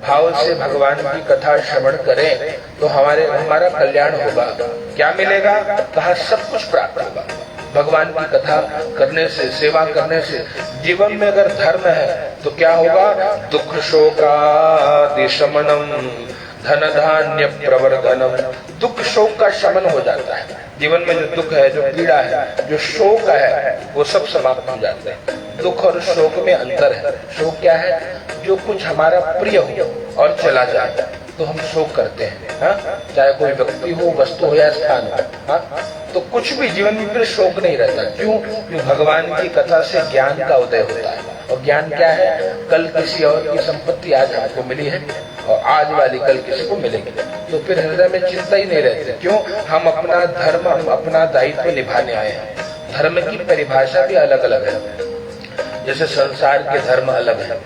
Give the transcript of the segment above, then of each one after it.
भाव से भगवान की कथा श्रवण करें तो हमारा कल्याण होगा। क्या मिलेगा? कहा सब कुछ प्राप्त होगा। भगवान की कथा करने से, सेवा करने से जीवन में अगर धर्म है तो क्या होगा? दुख शोकादि शमनम धन धान्य प्रवर्धनम। दुख शोक का शमन हो जाता है। जीवन में जो दुख है, जो पीड़ा है, जो शोक है, वो सब समाप्त हो जाते हैं। दुख और शोक में अंतर है। शोक क्या है? जो कुछ हमारा प्रिय हो और चला जाए तो हम शोक करते हैं, हा? चाहे कोई व्यक्ति हो, वस्तु हो या स्थान हो, हा? तो कुछ भी जीवन में फिर शोक नहीं रहता। क्यों? क्योंकि भगवान की कथा से ज्ञान का उदय होता है। और ज्ञान क्या है? कल किसी और की संपत्ति आज हमको मिली है और आज वाली कल किसी को मिलेगी, तो फिर हृदय में चिंता ही नहीं रहती। क्यों? हम अपना धर्म, हम अपना दायित्व निभाने आए हैं। धर्म की परिभाषा भी अलग अलग है। जैसे संसार के धर्म अलग है,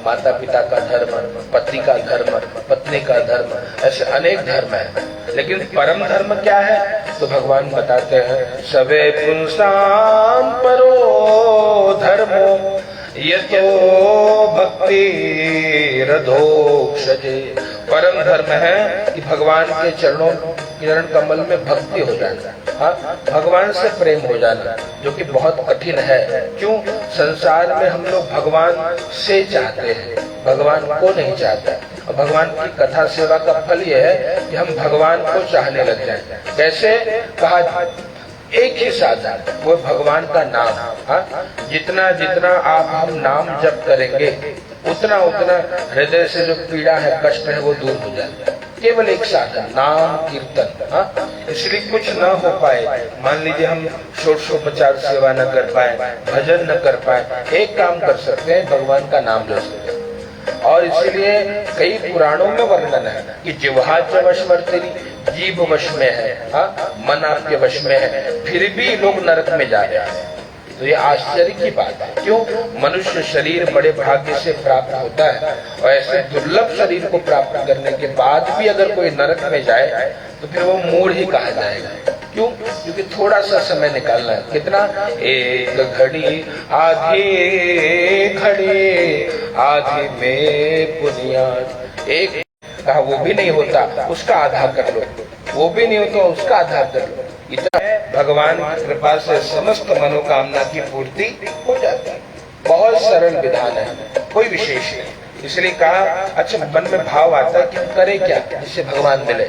माता पिता का धर्म, पति का धर्म, पत्नी का धर्म, ऐसे अनेक धर्म है। लेकिन परम धर्म क्या है? तो भगवान बताते हैं, सबे पुंसाम परो धर्मो यतो भक्ति रधोक्षजे। परम धर्म है कि भगवान के चरण कमल में भक्ति हो जाना, भगवान से प्रेम हो जाना, जो कि बहुत कठिन है। क्यों? संसार में हम लोग भगवान से चाहते हैं, भगवान को नहीं चाहते। और भगवान की कथा सेवा का फल यह है कि हम भगवान को चाहने लग जाएं। कैसे? कहा एक ही साधन, वो भगवान का नाम। जितना जितना हम नाम जप करेंगे उतना उतना हृदय से जो पीड़ा है, कष्ट है, वो दूर हो जाता है। केवल एक साधन, नाम कीर्तन। इसलिए कुछ न हो पाए, मान लीजिए हम षोडशोपचार सेवा न कर पाए, भजन न कर पाए, एक काम कर सकते हैं, भगवान का नाम ले सकते हैं। और इसलिए कई पुराणों में वर्णन है कि जिह्वा च वशवर्तिनी, जीभ वश में है, मन आपके वश में है, फिर भी लोग नरक में जा रहे हैं। तो ये आश्चर्य की बात है। क्यों? मनुष्य शरीर बड़े भाग्य से प्राप्त होता है और ऐसे दुर्लभ शरीर को प्राप्त करने के बाद भी अगर कोई नरक में जाए तो फिर वो मूढ़ ही कहा जाएगा। क्यों? क्योंकि थोड़ा सा समय निकालना है। कितना? एक घड़ी आधी घड़ी आधी में बुनियाद। एक कहा वो भी नहीं होता, उसका आधा कर लो, वो भी नहीं होता, उसका आधा कर लो। इतना भगवान की कृपा से समस्त मनोकामना की पूर्ति हो जाती है। बहुत सरल विधान है, कोई विशेष नहीं। इसलिए कहा, अच्छा मन में भाव आता है कि करे क्या जिससे भगवान मिले।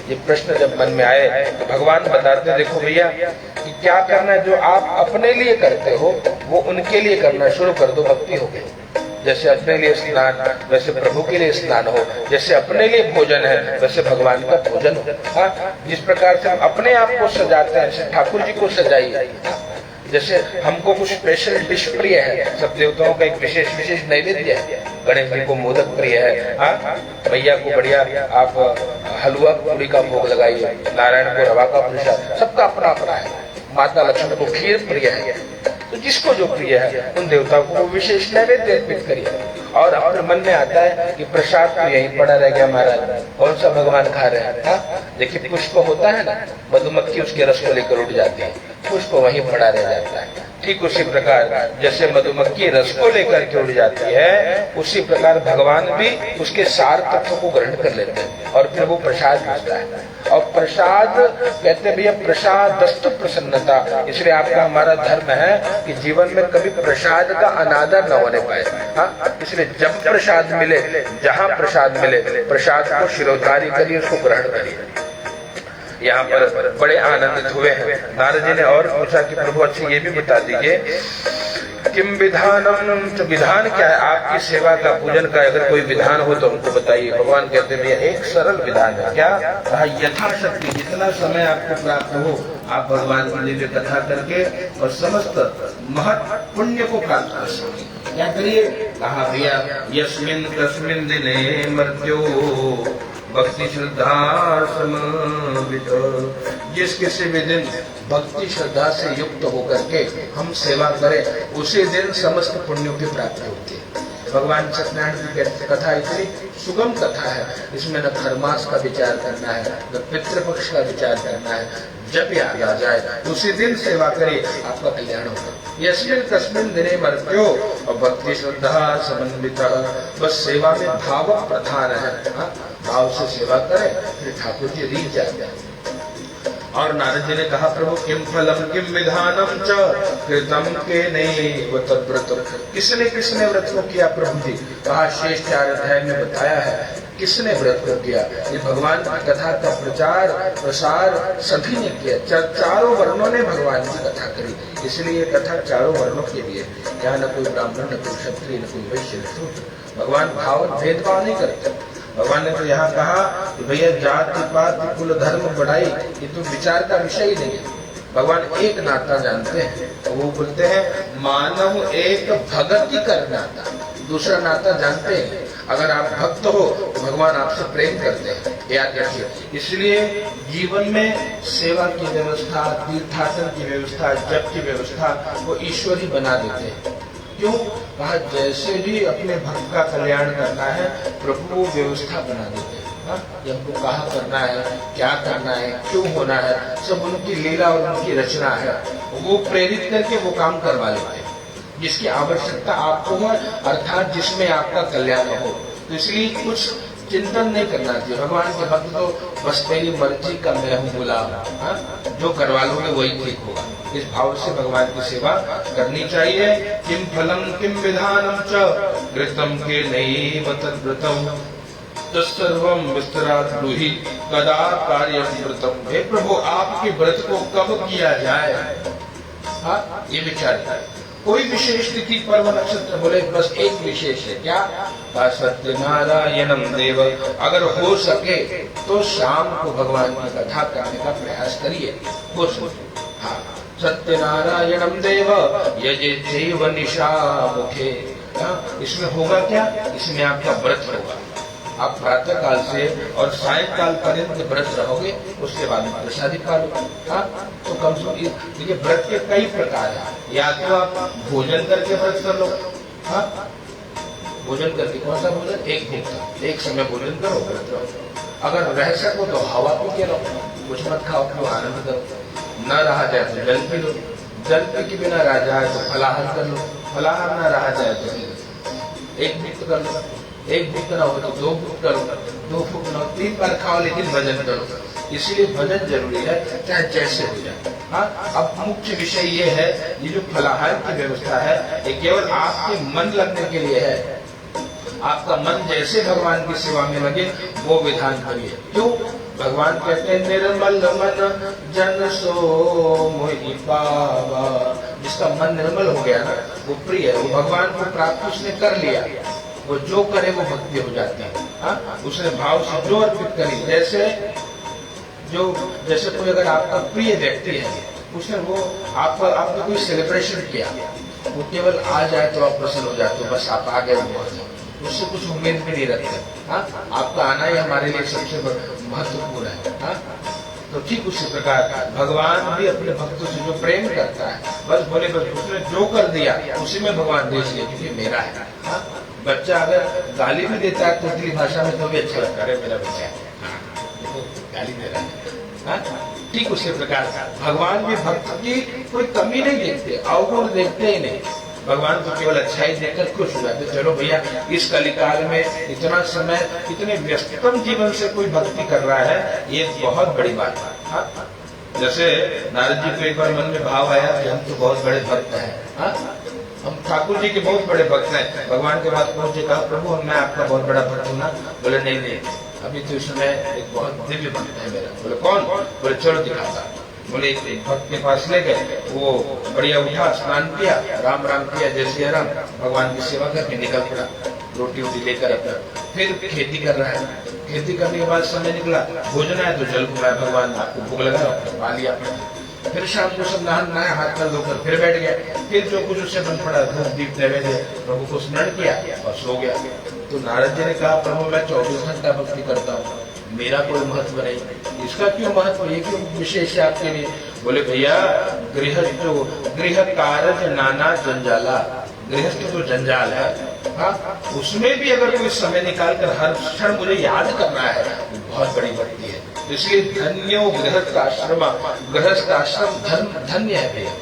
ये प्रश्न जब मन में आए तो भगवान बताते हैं, देखो भैया कि क्या करना है, जो आप अपने लिए करते हो वो उनके लिए करना शुरू कर दो, भक्ति हो गई। जैसे अपने लिए स्नान वैसे प्रभु के लिए स्नान हो, जैसे अपने लिए भोजन है वैसे भगवान का भोजन हो। जिस प्रकार से हम अपने आप को सजाते हैं, ठाकुर जी को सजाइए। जैसे हमको कुछ स्पेशल डिश प्रिय है, सब देवताओं का एक विशेष विशेष नैवेद्य है। गणेश जी को मोदक प्रिय है, मैया को बढ़िया आप हलवा पूरी का भोग लगाइए, नारायण को रवा का प्रसाद, सबका अपना अपना है। माता लक्ष्मी को खीर प्रिय है। तो जिसको जो प्रिय है उन देवताओं को विशेष नैवेद्य अर्पित करिए। और अपने मन में आता है कि प्रसाद तो यहीं पड़ा रह गया महाराज, कौन सा भगवान खा रहे हैं। देखिए पुष्प होता है ना, मधुमक्खी उसके रस को लेकर उड़ जाती है, पुष्प वहीं पड़ा रह जाता है। ठीक उसी प्रकार जैसे मधुमक्खी रस को लेकर के उड़ जाती है, उसी प्रकार भगवान भी उसके सार तत्व को ग्रहण कर लेते हैं और फिर वो प्रसाद मिलता है। और प्रसाद कहते हैं भैया, प्रसादस्तु प्रसन्नता। इसलिए आपका हमारा धर्म है कि जीवन में कभी प्रसाद का अनादर न होने पाए। इसलिए जब प्रसाद मिले, जहाँ प्रसाद मिले, प्रसाद को शिरोधारी करिए, उसको ग्रहण करिए। यहाँ पर बड़े आनंदित हुए हैं। नारद जी ने और पूछा कि प्रभु अच्छा ये भी बता दीजिए, किम विधानम, तो विधान क्या है आपकी सेवा का, पूजन का अगर कोई विधान हो तो हमको बताइए। भगवान कहते हैं एक सरल विधान है। क्या? यथाशक्ति जितना समय आपको प्राप्त हो आप भगवान की दिव्य कथा करके और समस्त महत् पुण्य को प्राप्त कर सकें। क्या करिए? कहा भैया, यस्मिन् कस्मिन् दिने मर्त्यो भक्ति श्रद्धा समन्वित। जिस किसी भी दिन भक्ति श्रद्धा से युक्त होकर के हम सेवा करें, उसी दिन समस्त पुण्यों की प्राप्ति होती है। भगवान सत्यनारायण की कथा इतनी सुगम कथा है, इसमें न खरमास का विचार करना है, न पितृपक्ष का विचार करना है, जब याद आ जाए उसी दिन सेवा करे, आपका कल्याण होगा। यस्मिन् तस्मिन् दिने मर्त्यो और भक्ति श्रद्धा समन्वित, बस सेवा में भाव प्रधान है। भाव से सेवा करें, फिर ठाकुर जी रीझ जाते हैं। और नारद जी ने कहा, प्रभु किम फलम किम विधानम च कृतम के नैव तद्व्रत, किसने व्रत को किया प्रभु जी? कहा शेष 4 अध्याय में बताया है किसने व्रत को किया। ये भगवान की कथा का प्रचार प्रसार सभी ने किया, चारों वर्णों ने भगवान की कथा करी, इसलिए ये कथा चारों वर्णों के लिए। क्या न कोई ब्राह्मण, न कोई क्षत्रिय, न कोई वैश्य, न शूद्र। भगवान भाव भेदभाव नहीं करते। भगवान ने तो यहाँ कहा कि भैया जाति पात कुल धर्म बढ़ाई, ये तो विचार का विषय ही नहीं है। भगवान एक नाता जानते हैं, तो वो बोलते हैं मानव एक भगति कर नाता, दूसरा नाता जानते हैं। अगर आप भक्त हो तो भगवान आपसे प्रेम करते हैं, याद रखिए। इसलिए जीवन में सेवा की व्यवस्था, तीर्थाटन की व्यवस्था, जप की व्यवस्था वो ईश्वर ही बना देते हैं। क्यों? कहा जैसे भी अपने भक्त का कल्याण करना है प्रभु व्यवस्था बना देते हैं। ये हमको कहाँ करना है, क्या करना है, क्यों होना है, सब उनकी लीला और उनकी रचना है। वो प्रेरित करके वो काम करवा लेते हैं जिसकी आवश्यकता आपको हो, अर्थात जिसमें आपका कल्याण हो। तो इसलिए कुछ चिंतन नहीं करना चाहिए। भगवान के भक्त तो बस तेरी मर्जी का मैं हूँ गुलाम, जो करवा लोगे वही ठीक होगा। इस भाव से भगवान की सेवा करनी चाहिए। किम फलम किम विधानम च कृतम के नैव तद्व्रतम तत्सर्वं विस्तरात् ब्रूहि कदा कार्यं व्रतम। हे प्रभु आपके व्रत को कब किया जाए, ये विचार है। कोई विशेष तिथि पर्व नक्षत्र बोले, बस एक विशेष है, क्या? सत्यनारायणम देव। अगर हो सके तो शाम को भगवान की कथा करने का प्रयास करिए, हो सके। हाँ, सत्यनारायणम देव यजेत्यैव निशा मुखे। इसमें होगा क्या? इसमें आपका व्रत होगा। आप प्रातः काल से और सायंकाल पर्यंत व्रत रहोगे, उसके बाद में प्रसादी पालो। तो कम से कम देखिए व्रत के कई प्रकार हैं। या तो आप भोजन करके व्रत कर लो। भोजन करके, कौन सा भोजन? एक भूख, एक समय भोजन करो, व्रत रहो। अगर रह सको तो हवा पी के रहो, कुछ मत खाओ, क्यों आनंद करो। न रहा जाए तो जल पी लो, जल पी के बिना रह जाए तो फलाहार कर लो, फलाहार न रहा जाए तो एक भूख कर लो, एक भूख ना हो तो 2 भूख करो, 2 भूख ना हो 3 बार खाओ, लेकिन भजन करो। इसलिए भजन जरूरी है, चाहे जैसे हो जाए। अब मुख्य विषय ये है, ये जो फलाहार की व्यवस्था है ये केवल आपके मन लगने के लिए है। आपका मन जैसे भगवान की सेवा में लगे वो विधान करिए। क्यों? भगवान कहते हैं निर्मल मन जन सो मोहि पावा। जिसका मन निर्मल हो गया ना, वो प्रिय है, वो भगवान को प्राप्त उसने कर लिया। वो जो करे वो भक्ति हो जाती है। उसने भाव से जो अर्पित करी, जैसे कोई अगर आपका प्रिय व्यक्ति है, उसने वो आपने कोई सेलिब्रेशन किया, वो केवल आ जाए तो आप प्रसन्न हो जाते हो, बस आप आ गए, उससे कुछ उम्मीद भी नहीं रखते। आपका आना ही हमारे लिए सबसे महत्वपूर्ण है। तो ठीक उसी प्रकार भगवान भी अपने भक्तों से जो प्रेम करता है, बस बोले बस उसने जो कर दिया उसी में भगवान देख लिया, क्योंकि मेरा है। बच्चा अगर गाली भी देता है तोतली भाषा में तो भी अच्छा लगता है, मेरा बच्चा है, गाली दे रहा है। ठीक उसी प्रकार भगवान भी भक्त की कोई कमी नहीं देखते, अवगुण देखते ही नहीं। भगवान को केवल अच्छाई देकर खुश हो जाते। चलो भैया, इस कलिकाल में इतना समय, इतने व्यस्ततम जीवन से कोई भक्ति कर रहा है, ये बहुत बड़ी बात है। जैसे नारद जी को एक बार मन में भाव आया कि हम तो बहुत बड़े भक्त हैं, हम ठाकुर जी के बहुत बड़े भक्त हैं। भगवान के पास पहुंचे, कहा प्रभु मैं आपका बहुत बड़ा भक्त हूँ ना। बोले नहीं, अभी तो इस समय एक बहुत दिव्य भक्त है मेरा। बोले कौन? बोले चलो दिखाता। बोले एक भक्त के पास ले गए, वो बढ़िया उठा, स्नान किया, राम राम किया, जय श्री राम, भगवान की सेवा करके निकल पड़ा, रोटी वोटी लेकर अपना फिर खेती कर रहा है। खेती करने के बाद समय निकला, भोजन है तो जल खुलाया, भगवान आपको भूख लगा, पा लिया। फिर शाम को सब नहाया, हाथ कर धोकर फिर बैठ गया, फिर जो कुछ उससे बन पड़ा धूप दीप नैवेद्य प्रभु को स्मरण किया और सो गया। तो नारद जी ने कहा प्रभु मैं 24 घंटा भक्ति करता हूँ, मेरा कोई महत्व नहीं, इसका क्यों महत्व, ये क्यों विशेष है आपके लिए? बोले भैया गृह कार्य नाना जंजाला, गृहस्थ तो जंजाल है, उसमें भी अगर कोई समय निकाल कर हर क्षण मुझे याद करना है, बहुत बड़ी भक्ति है। इसलिए धन्यो गृहस्थाश्रम, गृहस्थाश्रम धन्य है भैया।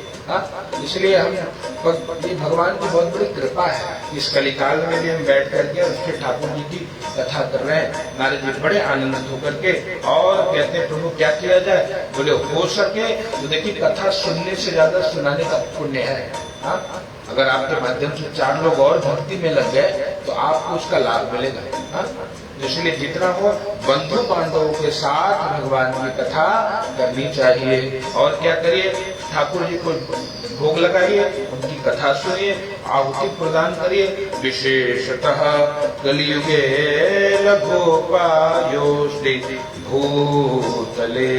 इसलिए हम ये भगवान की बहुत बड़ी कृपा है। इस कलिकाल में भी हम बैठ करके उसके ठाकुर जी की कथा कर रहे हैं। नारद जी बड़े आनंदित होकर के और कहते हैं प्रभु क्या किया जाए? बोले हो सके तो देखिए कथा सुनने से ज्यादा सुनाने का पुण्य है। अगर आपके माध्यम से 4 लोग और भक्ति में लग गए तो आपको उसका लाभ मिलेगा। इसलिए जितना हो बंधु बांधवों के साथ भगवान की कथा करनी चाहिए। और क्या करिए? ठाकुर जी को भोग लगाइए, उनकी कथा सुनिए, आहुति प्रदान करिए। विशेषतः कलियुगे लघोपायोस्ते भूतले,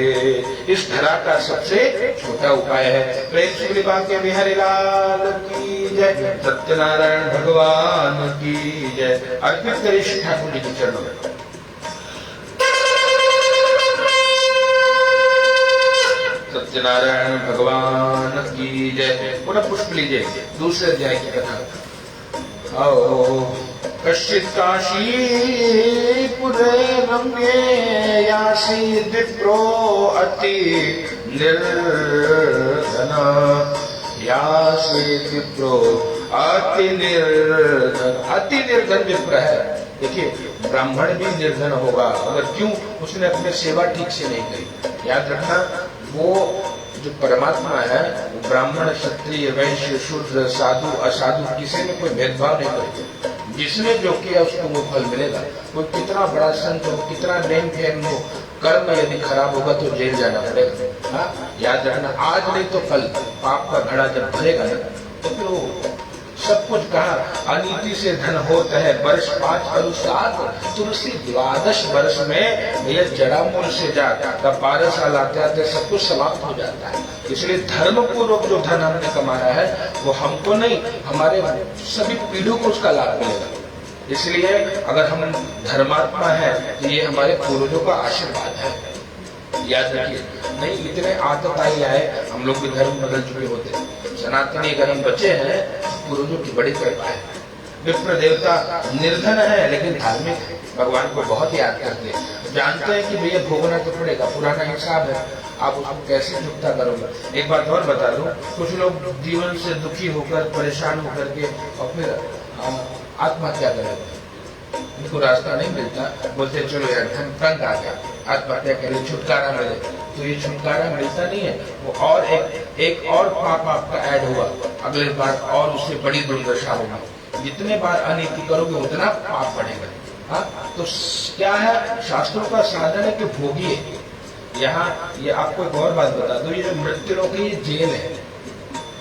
इस धरा का सबसे छोटा उपाय है। प्रेम से कृपा के बिहारी लाल की जय, सत्यनारायण भगवान की जय। अर्पित करिए श्री ठाकुर जी के चरणों में। सत्यनारायण भगवान की जय। पुनः पुष्प लीजिए दूसरे अध्याय की कथा। आओ कश्चित काशीपुरे रम्ये यासी विप्रो अति निर्धना, यासी विप्रो अति निर्धन। अति निर्धन विप्र है। देखिए ब्राह्मण भी निर्धन होगा अगर क्यों? उसने अपनी सेवा ठीक से नहीं करी। याद रखना, वो जो परमात्मा है वो ब्राह्मण, क्षत्रिय, वैश्य, शूद्र, साधु, असाधु किसी में कोई भेदभाव नहीं करते। जिसने जो किया उसको वो फल मिलेगा। कोई कितना बड़ा संत हो, कितना नेम फेम हो, कर्म यदि खराब होगा तो जेल जाना पड़ेगा। याद रखना, आज नहीं तो कल पाप का घड़ा जब भरेगा ना तो फिर वो सब कुछ कहा। अनीति से धन होता है वर्ष 5 और 7, तुलसी 12 वर्ष में ये जड़ा मूल से जाता, तब 12 साल आते आते सब कुछ समाप्त हो जाता है। इसलिए धर्म पूर्वक जो धन हमने कमाया है वो हमको नहीं, हमारे सभी पीढ़ियों को उसका लाभ मिलेगा। इसलिए अगर हम धर्मात्मा है तो ये हमारे पूर्वजों का आशीर्वाद है। याद रखिए, नहीं इतने आदत आई आए हम लोग भी धर्म बदल चुके होते। सनातनी अगर हम बचे हैं पूर्वजों की बड़ी कृपा है। विप्र देवता निर्धन है लेकिन धार्मिक है, भगवान को बहुत याद करते हैं। जानते हैं कि भैया भोगना तो पड़ेगा, पुराना हिसाब है, आप उसको कैसे चुकता करोगे। एक बात और बता दूं, कुछ लोग जीवन से दुखी होकर परेशान होकर के और फिर आत्महत्या करेंगे। इनको रास्ता नहीं मिलता, बोलते चलो यार तंग आ गया, आत्महत्या करिए छुटकारा मिले। तो ये छुटकारा मिलता नहीं है, वो और एक और पाप आपका ऐड हुआ, अगले बार और उससे बड़ी दुर्दशा होगी। जितने बार अनीति करोगे उतना पाप बढ़ेगा। तो क्या है, शास्त्रों का साधन है कि भोगिए। यहाँ ये आपको एक और बात बता दो, ये जो मृत्यु लोक की जेल है,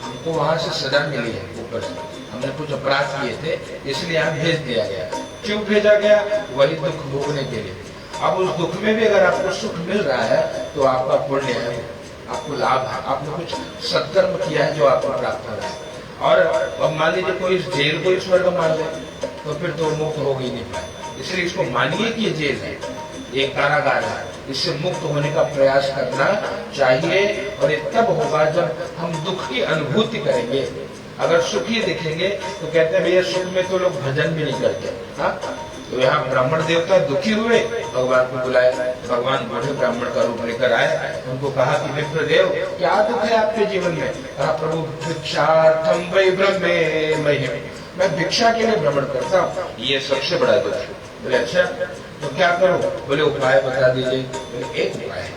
हमको वहां से सजा मिली है ऊपर से। हमने कुछ अपराध किए थे इसलिए यहाँ भेज दिया गया। क्यों भेजा गया? वही दुख भोगने के लिए। अब उस दुख में भी अगर आपको सुख मिल रहा है तो आपका पुण्य है, आपको लाभ है, आपने कुछ सत्कर्म किया है जो आपको प्राप्त हो रहा है। और अब मान लीजिए कोई इस जेल को स्वर्ग मान ले तो फिर तो मुक्त हो ही नहीं पाए। इसलिए इसको मानिए कि ये जेल है, एक कारागार है, इससे मुक्त होने का प्रयास करना चाहिए। और ये तब होगा जब हम दुख की अनुभूति करेंगे। अगर सुखी दिखेंगे तो कहते हैं भैया सुख में तो लोग भजन भी नहीं करते। तो यहाँ ब्राह्मण देवता दुखी हुए, भगवान को बुलाए। भगवान बूढ़े ब्राह्मण का रूप लेकर आए, उनको कहा कि विप्रदेव क्या दुख है आपके जीवन में? कहा प्रभु भिक्षार्थम वै ब्रह्मे मह्यम, मैं भिक्षा के लिए भ्रमण करता हूँ, ये सबसे बड़ा दुख है। बोले अच्छा तो क्या करो? बोले उपाय बता दीजिए। बोले एक उपाय है,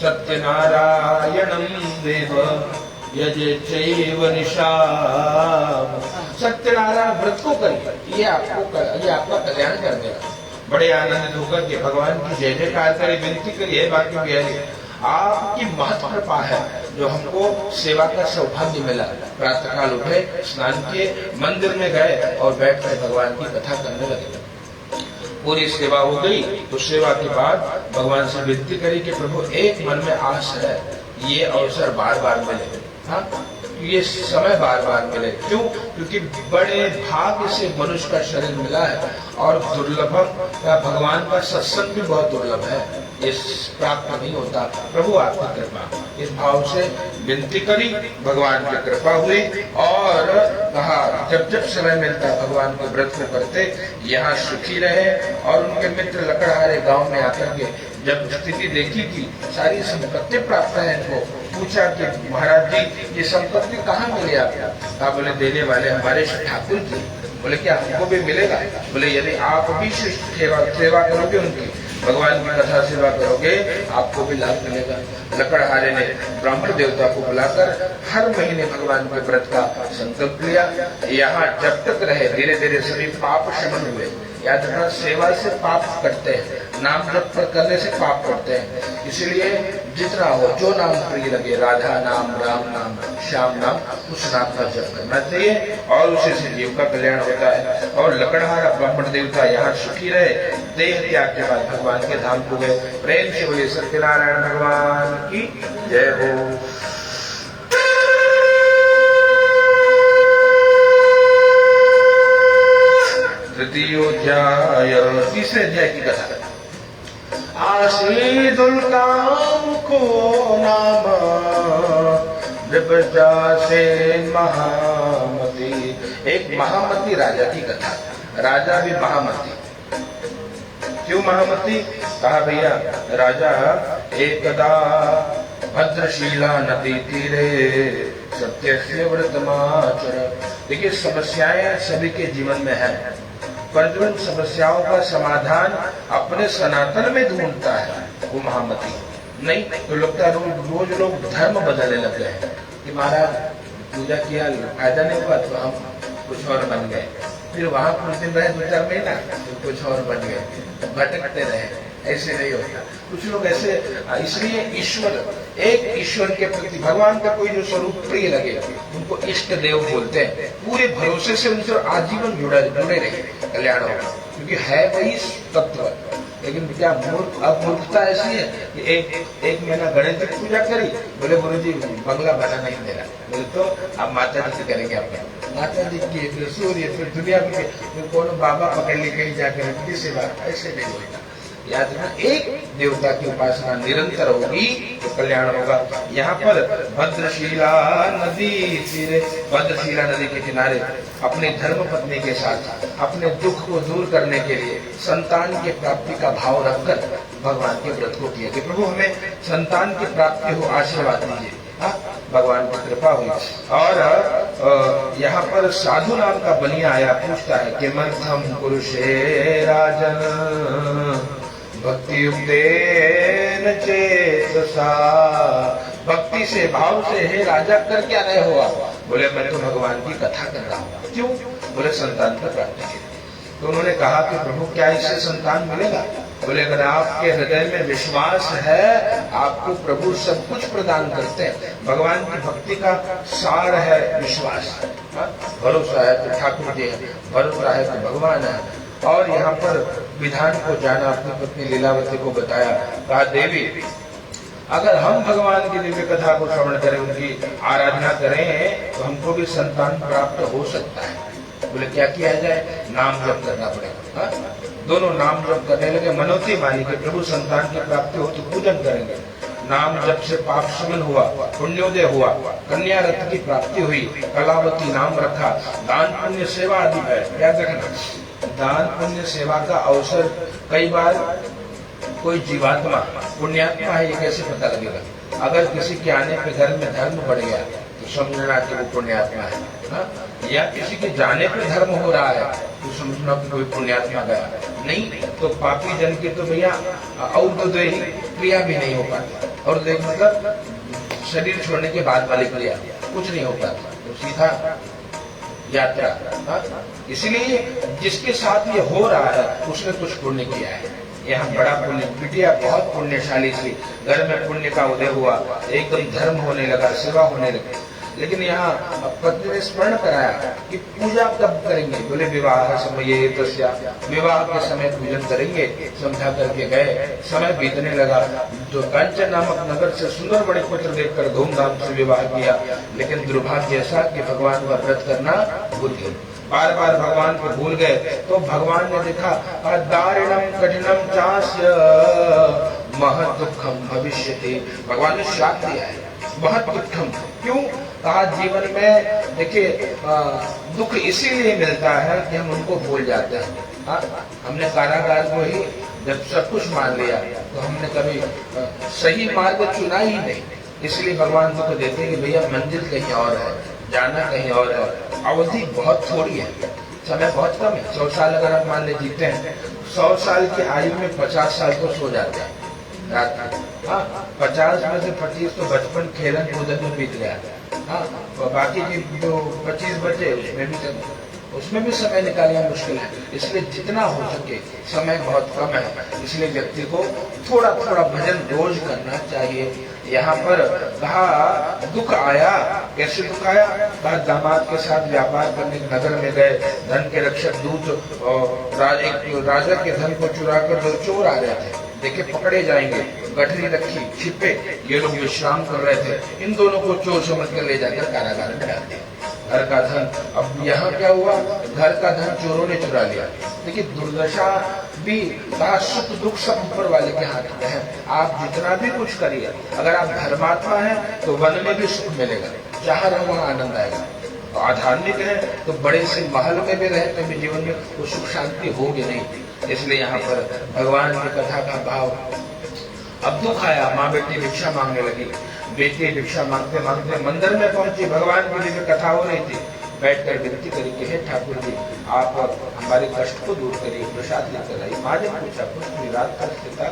सत्यनारायणम देव यजेचैव निशाम, सत्यनारायण व्रत को करिए, ये आपका कल्याण कर देगा। बड़े आनंदित होकर के भगवान की जय जयकार करे, विनती करिए। बाकी बिहारी आपकी महत्व कृपा है जो हमको सेवा का सौभाग्य मिला। प्रातः काल उठे, स्नान किए, मंदिर में गए और बैठकर भगवान की कथा करने लगे। पूरी सेवा हो गई तो सेवा के बाद भगवान से विनती करी कि प्रभु एक मन में आस है ये अवसर बार बार मिले। ये समय बार बार मिले। क्यों? क्योंकि बड़े भाग्य से मनुष्य का शरीर मिला है और दुर्लभम भगवान का सत्संग भी बहुत दुर्लभ है, ये प्राप्त नहीं होता। प्रभु आपकी कृपा, इस भाव से विनती करी, भगवान की कृपा हुई और कहा जब जब समय मिलता भगवान के व्रत को करते, यहाँ सुखी रहे। और उनके मित्र लकड़हारे गांव में आकर के जब स्थिति देखी कि सारी संपत्ति प्राप्त है, इनको पूछा कि महाराज जी ये संपत्ति कहाँ मिली आपको? कहा बोले देने वाले हमारे ठाकुर जी। बोले क्या हमको भी मिलेगा? बोले यदि आप भी सेवा करोगे उनकी, भगवान की कथा सेवा करोगे, आपको भी लाभ मिलेगा। लकड़हारे ने ब्राह्मण देवता को बुलाकर हर महीने भगवान के व्रत का संकल्प लिया। यहाँ जब तक रहे धीरे धीरे सभी पाप शमन हुए। याद रखना, सेवा से पाप करते हैं, नाम जप करने से पाप करते हैं। इसलिए जितना हो जो नाम प्रिय लगे, राधा नाम, राम नाम, श्याम नाम, उस नाम का जप करना चाहिए और उसी से जीव का कल्याण होता है। और लकड़हारा ब्राह्मण देवता यहाँ सुखी रहे। देह त्याग के बाद भगवान के धाम को गए। प्रेम से बोले सत्यनारायण भगवान की जय हो। तृतीयोध्याय, तीसरे अध्याय की कथा। आशीदुल काम को नाम विपजा से महामती। एक महामती राजा की कथा। राजा भी महामती। क्यों महामती? कहा भैया राजा एकदा भद्रशीला नदी तीरे सत्य व्रतमाचर। देखिए समस्याएं सभी के जीवन में है, पर जो उन समस्याओं का समाधान अपने सनातन में ढूंढता है वो महामती। नहीं तो लगता है रोज लोग धर्म बदलने लग गए कि महाराज पूजा किया फायदा नहीं हुआ तो हम कुछ और बन गए, फिर वहां कुछ दिन रहे 2-4 महीना तो कुछ और बन गए, भटकते रहे। ऐसे नहीं होता। कुछ लोग ऐसे, इसलिए ईश्वर के प्रति भगवान का कोई जो स्वरूप प्रिय लगे उनको इष्ट देव बोलते हैं। पूरे भरोसे से उनसे आजीवन जुड़े रहे, कल्याण होगा, क्योंकि है वही तत्व। लेकिन क्या मूर्खता ऐसी है कि एक महीना गणेश जी की पूजा करी, बोले गुरु जी बंगला बना नहीं दे रहा, बोले तो अब माता जी से करेंगे अपने। माता जी की फिर सूर्य, फिर दुनिया में कौन बाबा पकड़ ली कहीं जाकर सेवा, ऐसे नहीं होता। याद रखना, एक देवता की उपासना निरंतर होगी तो कल्याण होगा। यहाँ पर भद्रशीला नदी तीरे, भद्रशीला नदी के किनारे अपनी धर्म पत्नी के साथ अपने दुख को दूर करने के लिए संतान की प्राप्ति का भाव रखकर भगवान के व्रत को किया कि प्रभु हमें संतान की प्राप्ति हो, आशीर्वाद दीजिए। भगवान की कृपा हुई। और यहाँ पर साधु नाम का बनिया आया, पूछता है कि मर्थम पुरुषे राजन भक्ति युक्तेन चेतसा। भक्ति से भाव से हे राजा कर क्या रहे हो आप? बोले मैं तो भगवान की कथा कर रहा हूँ। क्यों? बोले संतान की प्राप्ति के लिए। तो उन्होंने कहा कि प्रभु क्या इससे संतान मिलेगा? बोले अगर आपके हृदय में विश्वास है आपको प्रभु सब कुछ प्रदान करते हैं। भगवान की भक्ति का सार है विश्वास। भरोसा है तो ठाकुर जी है, भरोसा है तो भगवान है। और यहाँ पर विधान को जाना, अपनी पत्नी लीलावती को बताया, कहा देवी अगर हम भगवान की दिव्य कथा को श्रवण करें, उनकी आराधना करें तो हमको भी संतान प्राप्त हो सकता है। बोले क्या किया जाए? नाम जप करना पड़ेगा। दोनों नाम जप करने लगे, मनोती मानी कि प्रभु संतान की प्राप्ति हो तो पूजन करेंगे। नाम जप से पाप शमन हुआ, पुण्योदय हुआ, कन्या रत्न की प्राप्ति हुई, कलावती नाम रखा, दान पुण्य सेवा आदि है। याद रखना, दान पुण्य सेवा का अवसर कई बार कोई जीवात्मा पुण्यात्मा है ये कैसे पता लगेगा? अगर किसी के आने पे घर में धर्म बढ़ गया तो समझना कि वो पुण्यात्मा है, या किसी के जाने पे धर्म हो रहा है तो समझना कि कोई पुण्यात्मा गया। नहीं तो पापी जन के तो भैया औदोदेही क्रिया भी नहीं हो पाती। और देख मतलब शरीर छोड़ने के बाद वाली क्रिया कुछ नहीं हो पाता, तो सीधा यात्रा। इसलिए जिसके साथ ये हो रहा है उसने कुछ पुण्य किया है। यहाँ बड़ा पुण्य, बिटिया बहुत पुण्यशाली थी, घर में पुण्य का उदय हुआ, एकदम धर्म होने लगा, सेवा होने लगी। लेकिन यहाँ पति ने स्मरण कराया कि पूजा कब करेंगे, बोले विवाह समय तस्या, विवाह के समय पूजन करेंगे। समझा करके गए, समय बीतने लगा। जो कांचन नामक नगर से सुंदर बड़े पुत्र देखकर धूमधाम से विवाह किया, लेकिन दुर्भाग्य ऐसा कि भगवान का व्रत करना भूल गए, बार बार भगवान को भूल गए। तो भगवान ने देखा दारिणम कठिनम चास्य महत दुखम भविष्यति, भगवान ने श्राप दिया है बहुत दुखम। क्यों कहा? जीवन में देखिए दुख इसीलिए मिलता है कि हम उनको भूल जाते हैं। हमने कारागार को ही जब सब कुछ मान लिया तो हमने कभी सही मार्ग चुना ही नहीं, इसलिए भगवान दुख देते हैं कि भैया मंजिल कहीं और है, जाना कहीं और है। अवधि बहुत थोड़ी है, समय बहुत कम है। 100 साल अगर हम मान ले जीते हैं, 100 साल की आयु में 50 साल तो सो जाते हैं रात में। 50 में से 25 तो बचपन खेलन कूदन में बीत गया। बाकी जो 25 बचे उसमें भी समय निकालना मुश्किल है। इसलिए जितना हो सके, समय बहुत कम है, इसलिए व्यक्ति को थोड़ा थोड़ा भजन रोज करना चाहिए। यहाँ पर कहा दुख आया, कैसे दुख आया? कहा दामाद के साथ व्यापार करने नगर में गए, धन के रक्षक दूत राजा के धन को चुरा कर 2 चोर आ रहे थे, देखे पकड़े जाएंगे, गठरी रखी छिपे, ये लोग विश्राम कर रहे थे। इन दोनों को चोर समझ कर ले जाकर कारागार में डाल दिया। घर का धन, अब यहाँ क्या हुआ? घर का धन चोरों ने चुरा लिया। देखिए दुर्दशा भी, कहा सुख दुख सब ऊपर वाले के हाथ में है। आप जितना भी कुछ करिए, अगर आप धर्मात्मा हैं तो वन में भी सुख मिलेगा, जहाँ रहो वहाँ आनंद आएगा। आध्यात्मिक है तो बड़े से महल में भी रहे तो भी जीवन में वो सुख शांति होगी नहीं। इसलिए यहाँ पर भगवान की कथा का भाव। अब दुख आया, माँ बेटी भिक्षा मांगने लगी। बेटी भिक्षा मांगते मांगते मंदिर में पहुंची, भगवान की लिए कथा हो रही थी। बैठकर विनती करी कि हे ठाकुर जी, आप हमारे कष्ट को दूर करिए, प्रसाद लेकर आई। माँ ने पूछा, पुत्री रात का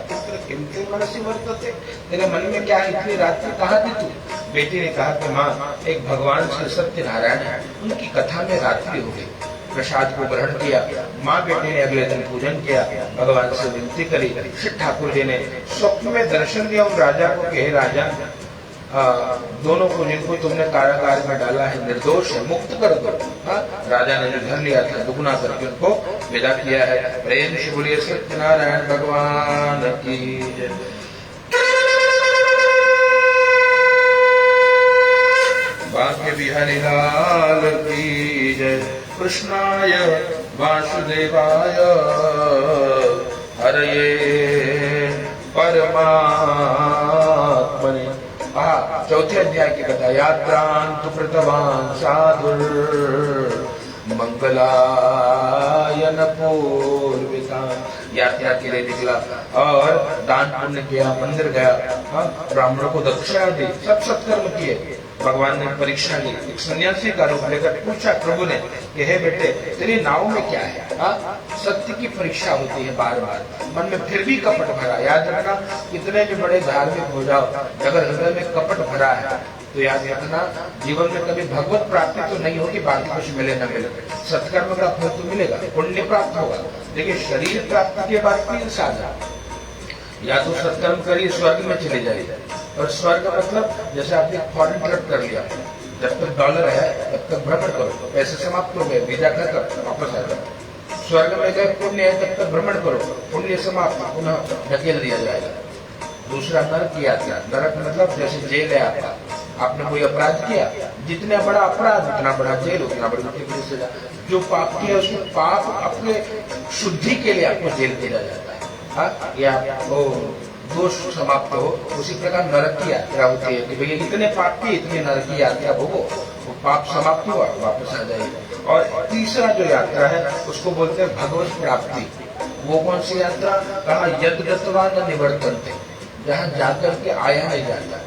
पुत्र किमते मनसी वर्तते, तेरे मन में क्या है, इतनी रात में कहाँ थी तू? बेटी ने कहा कि माँ, एक भगवान श्री सत्यनारायण है, उनकी कथा में रात्रि हो गई। प्रसाद को ग्रहण किया। माँ बेटी ने अगले दिन पूजन किया, भगवान से विनती करी। श्री ठाकुर जी ने स्वप्न में दर्शन दिया उन राजा को कि हे राजा, दोनों को जिनको तुमने कारागार में डाला है निर्दोष है, मुक्त कर दो। राजा ने जो धन लिया था दुगुना करके उनको विदा किया है। प्रेम से बोलिए सत्यनारायण भगवान की जय। भाग्य बिहारी लाल की जय। कृष्णाय वासुदेवाय हरये परमात्मने। चौथे अध्याय की कथा। यात्रांतु कृतवान साधुर मंगलायन पूर्विका। यात्रा के लिए निकला और दान पुण्य किया, मंदिर गया, ब्राह्मणों को दक्षिणा दी, सब सत्कर्म किए। भगवान ने परीक्षा ली, एक सन्यासी का रूप लेकर पूछा प्रभु ने कि हे बेटे, तेरी नाव में क्या है? सत्य की परीक्षा होती है बार बार, मन में फिर भी कपट भरा। याद रखना, कितने भी बड़े धार्मिक हो जाओ, अगर हृदय में कपट भरा है तो याद रखना जीवन में कभी भगवत प्राप्ति तो नहीं होगी, बाकी कुछ मिले न मिले। सत्कर्म का फल तो मिलेगा, पुण्य प्राप्त होगा, लेकिन शरीर प्राप्ति के बाद 3 साधन। या तो सत्कर्म करिए, स्वर्ग में चले जाइए। और स्वर्ग मतलब जैसे आपने फॉरेन ट्रिप कर लिया, जब तक डॉलर है तब तक भ्रमण करो, पैसे समाप्त हो गए, वीजा खत्म, वापस आ जाओ। स्वर्ग में गए, पुण्य है तब तक भ्रमण करो, पुण्य समाप्त, पुनः ढकेल दिया जाएगा। दूसरा नरक की यात्रा। नरक मतलब जैसे जेल है आपका, आपने कोई अपराध किया, जितना बड़ा अपराध उतना बड़ा जेल, उतना बड़ी सजा। जो पाप किया उसमें पाप अपने शुद्धि के लिए आपको जेल भेजा जाता है, या वो दोष समाप्त हो। उसी प्रकार नरक की यात्रा होती है कि भैया इतने पाप किए, इतनी नरक की यात्रा भोगो, वो पाप समाप्त हुआ, वापस आ जाइए। और तीसरा जो यात्रा है उसको बोलते हैं भगवत प्राप्ति। वो कौन सी यात्रा? कहा यद गत्वा न निवर्तन्ते, जहाँ जाकर के आया नहीं जाता।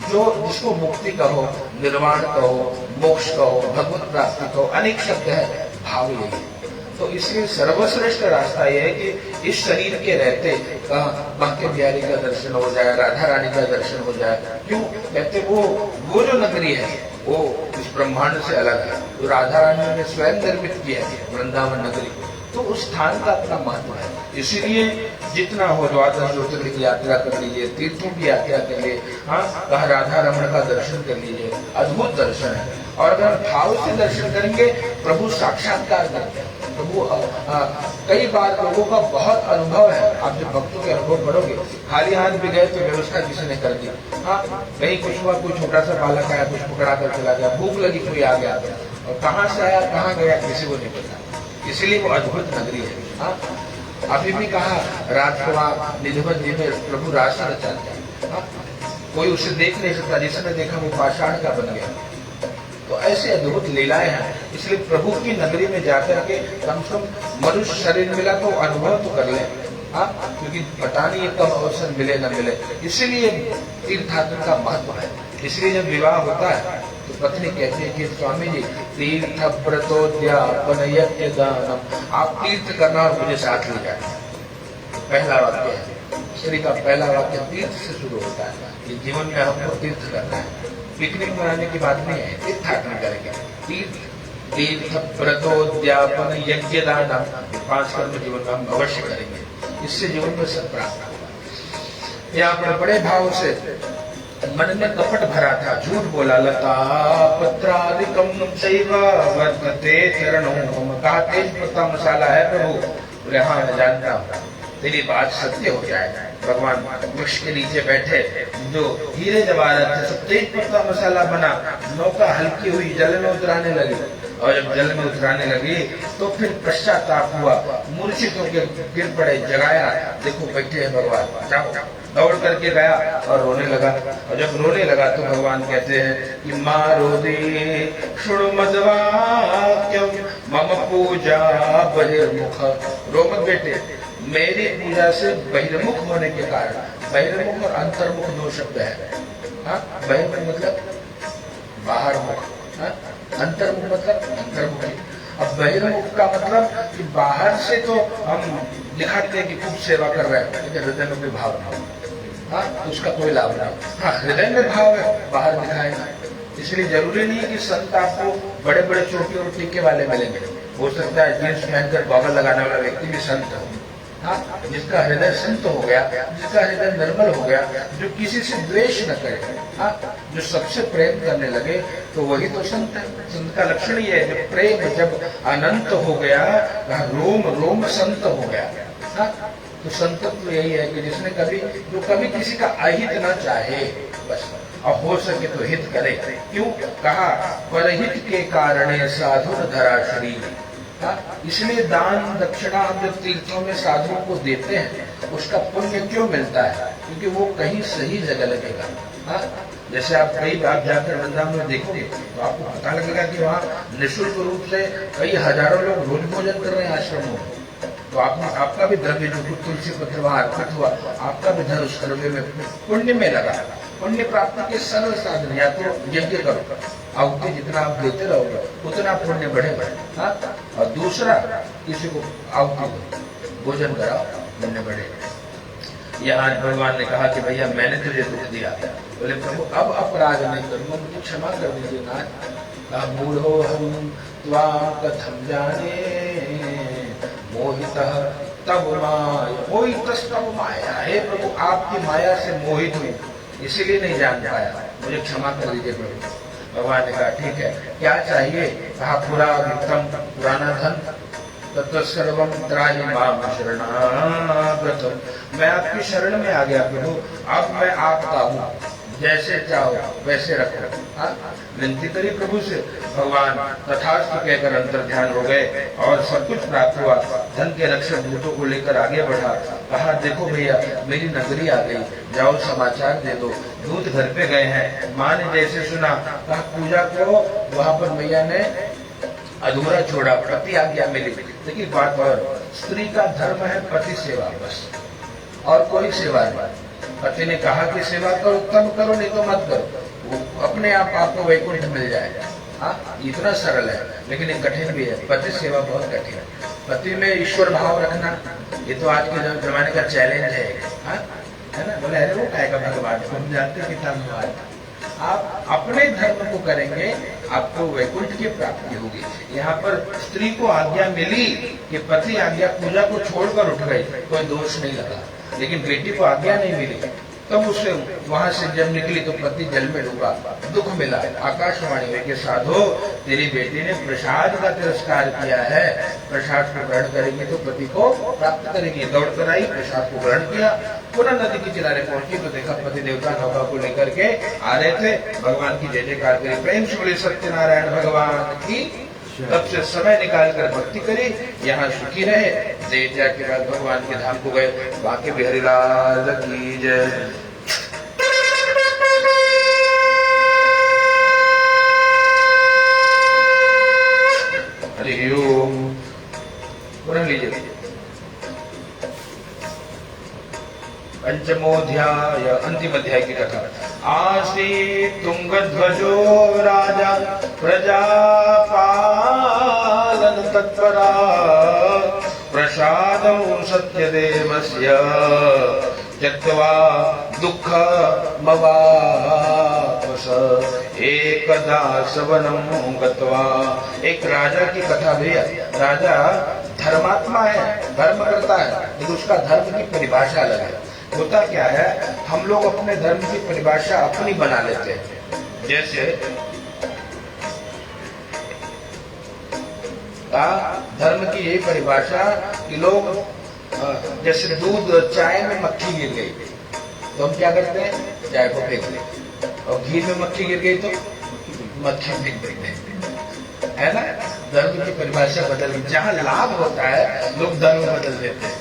जो जिसको मुक्ति कहो, निर्वाण कहो, मोक्ष कहो, भगवत प्राप्ति कहो, अनेक शब्द है, भाव यही है। तो इसलिए सर्वश्रेष्ठ रास्ता यह है कि इस शरीर के रहते बांके बिहारी का दर्शन हो जाए, राधा रानी का दर्शन हो जाए। क्यों कहते? वो जो नगरी है वो इस ब्रह्मांड से अलग है। तो राधा रानी ने स्वयं निर्मित किया है वृंदावन नगरी। तो उस स्थान का अपना महत्व है। इसीलिए जितना हो द्वादश ज्योतिर्लिंग की यात्रा कर लीजिए, तीर्थों की यात्रा कर लीजिए, हाँ, कहा राधा रमण का दर्शन कर लीजिए, अद्भुत दर्शन है। और अगर भाव से दर्शन करेंगे, प्रभु साक्षात्कार करते हैं। प्रभु कई बार लोगों का बहुत अनुभव है। आप जब भक्तों के अनुभव पढ़ोगे, खाली हाथ भी गए तो व्यवस्था किसी ने कर दी, हाँ, कहीं कुछ हुआ, कोई छोटा सा बालक आया, कुछ पकड़ा कर चला गया, भूख लगी, कोई आ गया, और कहाँ से आया कहाँ गया किसी को नहीं पता। इसलिए वो अद्भुत नगरी है। हाँ, अभी भी कहा रात को आप निधिवत जी में प्रभु रास रचाते हैं। हाँ, कोई उसे देख नहीं सकता, जिसने देखा वो पाषाण का बन गया। तो ऐसे अद्भुत लीलाएं हैं। इसलिए प्रभु की नगरी में जाकर के कम से कम मनुष्य शरीर मिला तो अनुभव तो कर ले। हाँ, क्योंकि पता नहीं ये कब अवसर मिले न मिले। इसीलिए तीर्थयात्रा का महत्व है। इसलिए जब विवाह होता है तो पत्नी कहती है कि स्वामी जी तीर्थ व्रतोद्यापन यज्ञ दानम, आप तीर्थ करना और मुझे साथ ले जाए। पहला वाक्य है, स्त्री का पहला वाक्य तीर्थ से शुरू होता है कि जीवन में हमको तीर्थ करना है। पिकनिक मनाने की बात नहीं है, तीर्थयात्रा करेंगे। तीर्थ व्रतोद्यापन यज्ञ दानम, 5 कर्म जीवन में हम अवश्य करेंगे। इससे जीवन में सब प्राप्त होगा। यहाँ पर बड़े भाव से मन में कपट भरा था, झूठ बोला। लता पत्रादिकम चैव वर्तते चरणों, कहा तेज पत्ता मसाला है प्रभु। बोले हाँ मैं जानता हूँ, तेरी बात सत्य हो जाए। भगवान वृक्ष के नीचे बैठे, जो हीरे जवाहरात थे सब तेज पत्ता मसाला बना। नौका हल्की हुई, जल में उतराने लगी, और जब जल में उतराने लगी तो फिर पश्चाताप हुआ, मूर्छित होकर गिर पड़े, जगाया, देखो बैठे हैं भगवान, जाओ। दौड़ करके गया और रोने लगा। और जब रोने लगा तो भगवान कहते हैं कि मारो दे शुणु मद्वाक्यम मम पूजा बहिर्मुख। रो मत बेटे, मेरी पूजा से बहिर्मुख होने के कारण, बहिर्मुख और अंतर्मुख 2 शब्द है। हाँ, बहिर्मुख मतलब बाहर मुख, अंतर्मुख मतलब अंतर्मुखी। अब बहिर्मुख का मतलब कि बाहर से तो हम दिखाते हैं कि खूब सेवा कर रहे हैं, लेकिन हृदय में कोई भाव ना हो, हाँ, तो उसका कोई लाभ नहीं। हाँ, हृदय में भाव है, बाहर दिखाएगा। इसलिए जरूरी नहीं है कि संत आपको बड़े बड़े चोटी और टीके वाले मिलेंगे। हो सकता है जींस पहनकर गॉगल लगाने वाला व्यक्ति भी संत हो। हाँ, जिसका हृदय संत हो गया, जिसका हृदय निर्मल हो गया, जो किसी से द्वेष न करे, हाँ, जो सबसे प्रेम करने लगे, तो वही तो संत है। संत का लक्षण ये है, जब प्रेम जब अनंत हो गया, रोम रोम संत हो गया। हाँ, तो संतत्व यही है कि जिसने कभी किसी का अहित न चाहे, बस, और हो सके तो हित करे। क्यों कहा, परहित के कारण साधु धरा शरीर। इसलिए दान दक्षिणा हम जब तीर्थों में साधुओं को देते हैं, उसका पुण्य क्यों मिलता है? क्योंकि वो कहीं सही जगह लगेगा। हाँ, जैसे आप कई बार जाकर वृंदावन में देखोगे तो आपको पता लगेगा कि वहाँ निःशुल्क रूप से कई हजारों लोग रोज भोजन कर रहे हैं आश्रमों में। तो आपका भी द्रव्य जो तुलसी पत्र वहाँ अर्पित हुआ, आपका भी धन उस द्रव्य में पुण्य में लगा। पुण्य प्राप्ति के सरल साधन, या तो यज्ञ करो, आहुति जितना आप देते रहोगे उतना पुण्य बढ़ेगा। हाँ, और दूसरा किसी को आहुति दो, भोजन कराओ, पुण्य बढ़ेगा। यहाँ भगवान ने कहा कि भैया मैंने तुझे दुख दिया, बोले प्रभु अब अपराध नहीं करूंगा, मुझे क्षमा कर दीजिए नाथ। मूढ़ो हम त्वां कथम जाने मोहितः तब माया, मोहितस्तव माया। हे प्रभु आपकी माया से मोहित हुई, इसीलिए नहीं जान पाया, मुझे क्षमा कर दीजिए प्रभु। भगवान ने कहा ठीक है, क्या चाहिए? कहा पुराना धन, तत्व सर्वम त्राहि माम शरणागतम। मैं आपकी शरण में आ गया प्रभु, अब मैं आपका हूँ, जैसे चाहो वैसे रखो। विनती करी प्रभु से, भगवान तथास्तु कहकर अंतर ध्यान हो गए और सब कुछ प्राप्त हुआ। धन के रक्षक दूतों को लेकर आगे बढ़ा, कहा देखो भैया मेरी नगरी आ गई, जाओ समाचार दे दो। दूत घर पे गए हैं, माँ ने जैसे सुना, कहा पूजा करो। वहां पर मैया ने अधूरा छोड़ा, पति आज्ञा मिली। लेकिन बात और, स्त्री का धर्म है पति सेवा, बस, और कोई सेवा नहीं। पति ने कहा कि सेवा करो तब करो, नहीं तो मत करो, वो अपने आप आपको वैकुंठ मिल जाएगा। हाँ, इतना सरल है, लेकिन ये कठिन भी है। पति सेवा बहुत कठिन है। पति में ईश्वर भाव रखना, ये तो आज के जमाने का चैलेंज है। हाँ, है ना? बोले अरे वो कहेगा भगवान, हम जानते कितना आप अपने धर्म को करेंगे, आपको वैकुंठ की प्राप्ति होगी। यहाँ पर स्त्री को आज्ञा मिली कि पति आज्ञा पूजा को छोड़कर उठ गई, कोई दोष नहीं लगा, लेकिन बेटी को आज्ञा नहीं मिली, तब उसे वहां से जब निकली तो पति जल में डूबा, दुख मिला। आकाशवाणी हुई कि साधो, तेरी बेटी ने प्रसाद का तिरस्कार किया है, प्रसाद को ग्रहण करेगी तो पति को प्राप्त करेगी। दौड़ कर आई, प्रसाद को ग्रहण किया, पुनः नदी के किनारे पहुंची तो देखा पति देवता नौका को लेकर के आ रहे थे, भगवान की जय जयकार करी, प्रेम से बोले सत्यनारायण भगवान की। तब से समय निकाल कर भक्ति करी, यहाँ सुखी रहे। देवता के बाद भगवान के धाम को गए, बाकी बिहारी लाल की जय। हरि ओम। पुनः लीजिए पंचमोध्याय, अंतिम अध्याय की कथा। आसीत् तुंगध्वजो राजा प्रजापालन तत्परा, प्रसादं सत्यदेवस्य त्यक्त्वा दुःखमवापस, एकदा सवनं गत्वा। एक राजा की कथा भैया। राजा धर्मात्मा है, धर्म करता है, लेकिन उसका धर्म की परिभाषा अलग है। होता क्या है, हम लोग अपने धर्म की परिभाषा अपनी बना लेते हैं। जैसे धर्म की यही परिभाषा कि लोग जैसे दूध चाय में मक्खी गिर गई तो हम क्या करते हैं, चाय को फेंक देते, और घी में मक्खी गिर गई तो मक्खी फेंक देते, है ना। धर्म की परिभाषा बदल गई, जहाँ लाभ होता है लोग धर्म बदल देते हैं।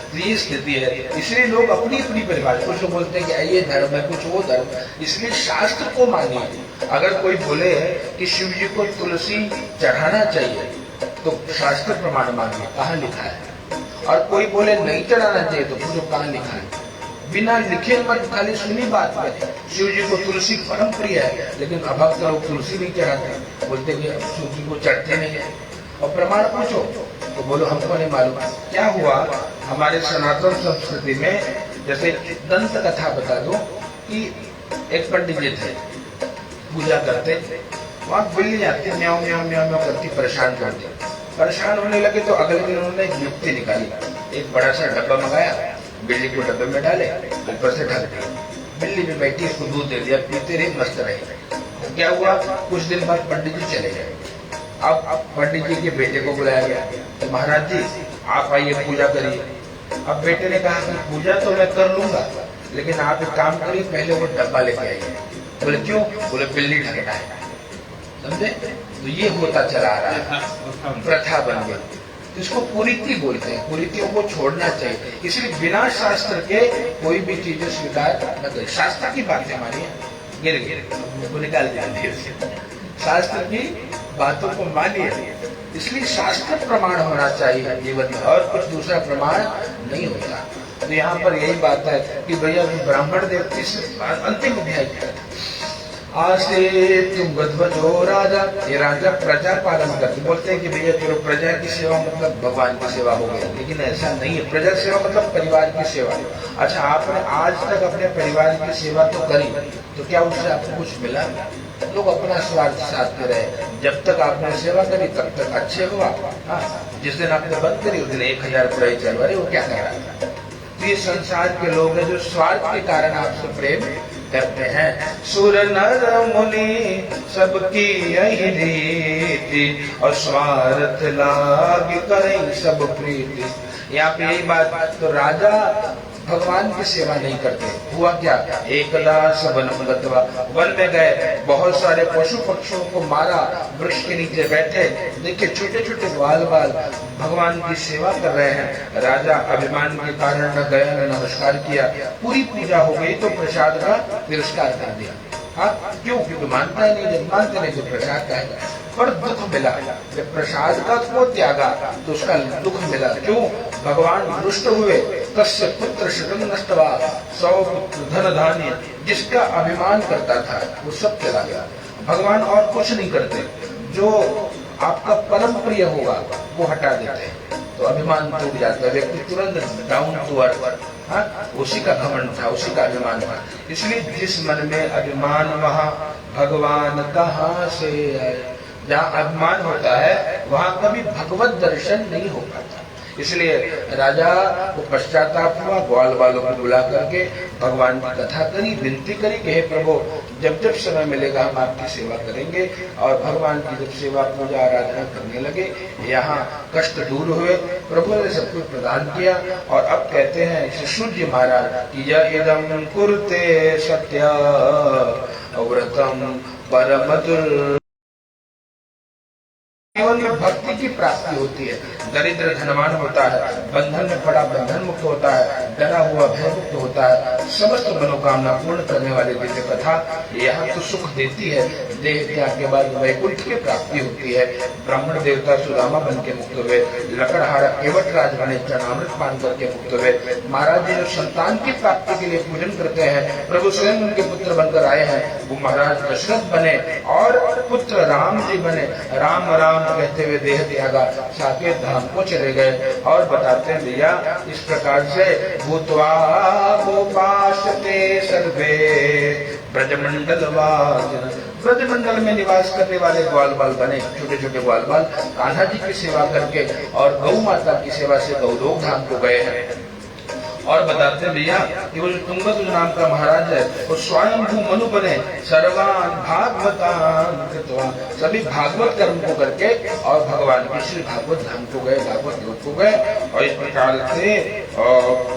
तो ये स्थिति है, इसलिए लोग अपनी अपनी परिभाषा, कुछ लोग बोलते हैं कि ये धर्म है, कुछ वो धर्म। इसलिए शास्त्र को मानिए। अगर कोई बोले कि शिव जी को तुलसी चढ़ाना चाहिए तो शास्त्र प्रमाण मानिए, कहाँ लिखा है। और कोई बोले नहीं चढ़ाना चाहिए तो पूछो कहाँ लिखा है। बिना लिखे मत खाली सुनी बात करें। शिव जी को तुलसी परम प्रिय है, लेकिन अभक्त लोग तुलसी नहीं चढ़ाते, बोलते कि शिव जी को चढ़ते नहीं है। और प्रमाण पूछो तो बोलो हमको नहीं मालूम। क्या हुआ हमारे सनातन संस्कृति में, जैसे दंत कथा बता दो कि एक पंडित जी थे, पूजा करते, वहां बिल्ली आती, म्याऊं म्याऊं म्याऊं म्याऊं करती, परेशान करती। परेशान होने लगे तो अगले दिन उन्होंने एक युक्ति निकाली, एक बड़ा सा डब्बा मंगाया, बिल्ली को डब्बे में डाले, ऊपर से ढक दिया, बिल्ली में बैठी, उसको दूध दे दिया, पीते रही, मस्त रही। तो क्या हुआ, कुछ दिन बाद पंडित जी चले गए। अब पंडित जी के बेटे को बुलाया गया, तो महाराज जी आप आइए पूजा करिए। अब बेटे ने कहा कि पूजा तो मैं कर लूंगा, लेकिन आप एक काम करिए, पहले वो डब्बा लेके आइए। बोले क्यों, बोले बिल्ली ढकना है, समझे। तो ये होता चला आ रहा है, प्रथा बन गई। तो इसको कुरीति बोलते हैं, कुरीतियों को छोड़ना चाहिए। इसलिए बिना शास्त्र के कोई भी चीजें स्वीकार न करें। शास्त्र की बातें मानिए, गिर गिर वो निकाल दिया, शास्त्र की बातों को मानिए। इसलिए शास्त्र प्रमाण होना चाहिए जीवन में, और कुछ दूसरा प्रमाण नहीं होता। तो यहाँ पर यही बात है कि भैया ब्राह्मण देवती से अंतिम अध्याय क्या है। आसीत् तुंगध्वजो राजा, ये राजा प्रजा पालन करते, बोलते हैं कि भैया चलो प्रजा की सेवा मतलब भगवान की सेवा हो गई, लेकिन ऐसा नहीं है। प्रजा सेवा मतलब परिवार की सेवा। अच्छा, आपने आज तक अपने परिवार की सेवा तो करी, तो क्या उससे आपको कुछ मिला? लोग अपना स्वार्थ साधते रहे। जब तक आपने सेवा करी तब तक अच्छे हुआ, जिस दिन आपने बंद करी उस दिन 1000 बुराई चल रही, वो क्या कर रहा था। तो ये संसार के लोग हैं जो स्वार्थ के कारण आपसे प्रेम करते हैं। सुर नर मुनि सबकी यही रीति, और स्वार्थ लाग करें सब प्रीति। यहाँ पे यही बात। तो राजा भगवान की सेवा नहीं करते। हुआ क्या, एकदा सवनं गत्वा, वन में गए, बहुत सारे पशु पक्षियों को मारा, वृक्ष के नीचे बैठे, देखिए छोटे छोटे बाल बाल भगवान की सेवा कर रहे हैं। राजा अभिमान के कारण न गया, न नमस्कार किया। पूरी पूजा हो गई तो प्रसाद का तिरस्कार कर दिया। हाँ, क्यों? क्योंकि मानता ही नहीं, जब मानते नहीं तो प्रसाद का है। पर दुख मिला, जब प्रसाद का को त्यागा तो उसका दुख मिला। क्यों? भगवान रुष्ट हुए। तस्य पुत्र शतम नष्टवा, 100 पुत्र धन धान्य, जिसका अभिमान करता था वो सब चला गया। भगवान और कुछ नहीं करते, जो आपका परम प्रिय होगा वो हटा देते हैं, तो अभिमान टूट जाता है, व्यक्ति तुरंत डाउन टू अर्थ हाँ, उसी का घमंड था, उसी का अभिमान था। इसलिए जिस मन में अभिमान वहां भगवान कहाँ से है। जहाँ अभिमान होता है वहां कभी भगवत दर्शन नहीं हो पाता। इसलिए राजा को पश्चाताप हुआ, ग्वाल वालों को बुला करके भगवान की कथा करी, विनती करी कि हे प्रभु, जब जब समय मिलेगा हम आपकी सेवा करेंगे। और भगवान की जब सेवा पूजा आराधना करने लगे, यहाँ कष्ट दूर हुए, प्रभु ने सब कुछ प्रदान किया। और अब कहते हैं सूर्य महाराज कि यह इदम कुरुते सत्य व्रतम परमधुर। जीवन में भक्ति की प्राप्ति होती है, दरिद्र धनवान होता है, बंधन में पड़ा बंधन मुक्त होता है, डरा हुआ भय मुक्त होता है। समस्त मनोकामना पूर्ण करने वाली दिव्य कथा यहाँ तो सुख देती है। देह त्याग के बाद वैकुंठ की प्राप्ति होती है। ब्राह्मण देवता सुदामा बन के मुक्त हुए, लकड़हारा केवट राज बने, चरणामृत पान करके मुक्त हुए। महाराज जी जो संतान की प्राप्ति के लिए पूजन करते हैं, प्रभु स्वयं उनके पुत्र बनकर आए हैं, वो महाराज दशरथ बने और पुत्र राम जी बने। राम राम कहते हुए देह त्यागा, साकेत धाम को चले गए। और बताते हैं भैया, इस प्रकार से भूतवा गोपाशते सर्वे ब्रजमंडलवासिन, ब्रजमंडल में निवास करने वाले ग्वाल बाल बने, छोटे छोटे ग्वाल बाल कान्हा जी की सेवा करके और गौ माता की सेवा से गौलोक धाम को गए हैं। और बताते भैया कि वो जो तुंगध्वज नाम का महाराज है, वो स्वयं भू मनु बने, सर्वान भागवतान कृत्वा, सभी भागवत कर्म को करके और भगवान के श्री भागवत धाम को गए, भागवत लोक को गए। और इस प्रकार से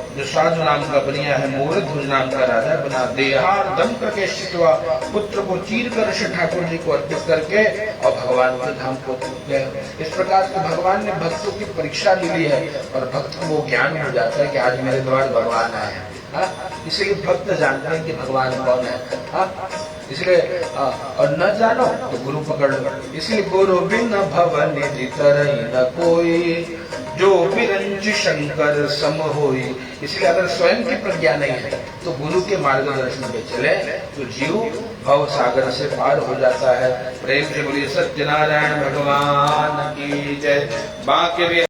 जो साधु नाम का बनिया है, मूर्धध्वज नाम का राजा बना, देहार दम करके शिकवा, पुत्र को चीर कर श्री ठाकुर जी को अर्पित करके और भगवान के धाम को गए। इस प्रकार से भगवान ने भक्तों की परीक्षा ली है और भक्त को ज्ञान हो जाता है कि आज मेरे द्वारा भगवान आए हैं। इसलिए भक्त जानते हैं कि भगवान कौन है। इसलिए और न जानो तो गुरु पकड़ लो। इसलिए गुरु बिन भवन निधि तरहि न कोई, जो बिरंज शंकर सम होई। इसलिए अगर स्वयं की प्रज्ञा नहीं है तो गुरु के मार्गदर्शन पे चले तो जीव भव सागर से पार हो जाता है। प्रेम से बोलिए सत्यनारायण भगवान की जय। बाकी